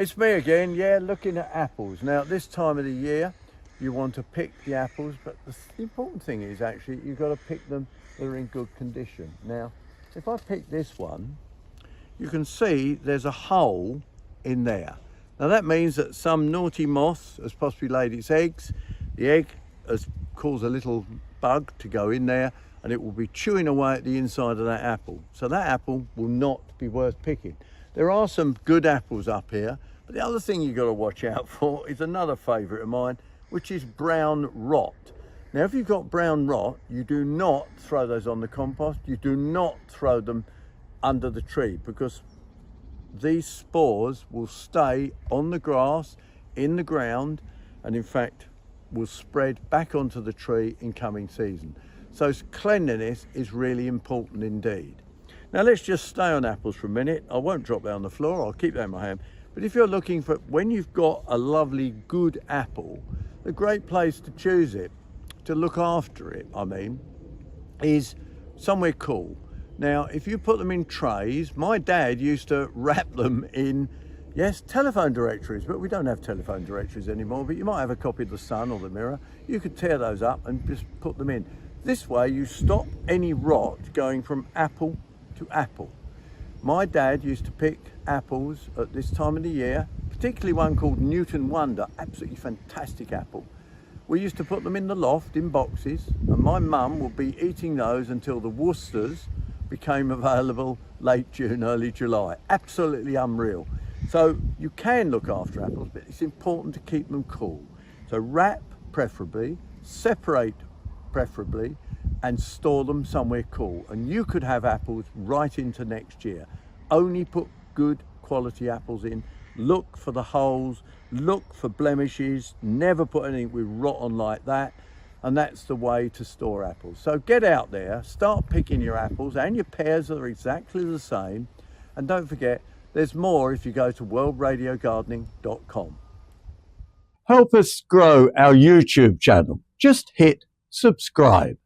It's me again, yeah, looking at apples. Now, at this time of the year, you want to pick the apples, but the important thing is actually you've got to pick them that are in good condition. Now, if I pick this one, you can see there's a hole in there. Now, that means that some naughty moth has possibly laid its eggs. The egg has caused a little bug to go in there, and it will be chewing away at the inside of that apple. So that apple will not be worth picking. There are some good apples up here, but the other thing you've got to watch out for is another favourite of mine, which is brown rot. Now, if you've got brown rot, you do not throw those on the compost. You do not throw them under the tree, because these spores will stay on the grass, in the ground, and in fact will spread back onto the tree in coming season. So cleanliness is really important indeed. Now, let's just stay on apples for a minute. I won't drop that on the floor, I'll keep that in my hand. But if you're looking for, when you've got a lovely good apple, a great place to choose it, to look after it, I mean, is somewhere cool. Now, if you put them in trays, my dad used to wrap them in, yes, telephone directories, but we don't have telephone directories anymore, but you might have a copy of the Sun or the Mirror. You could tear those up and just put them in. This way you stop any rot going from apple to apple. My dad used to pick apples at this time of the year, particularly one called Newton Wonder, absolutely fantastic apple. We used to put them in the loft in boxes, and my mum would be eating those until the Worcesters became available late June, early July. Absolutely unreal. So you can look after apples, but it's important to keep them cool. So wrap preferably, separate preferably, and store them somewhere cool. And you could have apples right into next year. Only put good quality apples in. Look for the holes, look for blemishes, never put anything with rot on like that. And that's the way to store apples. So get out there, start picking your apples, and your pears are exactly the same. And don't forget, there's more if you go to worldradiogardening.com. Help us grow our YouTube channel. Just hit subscribe.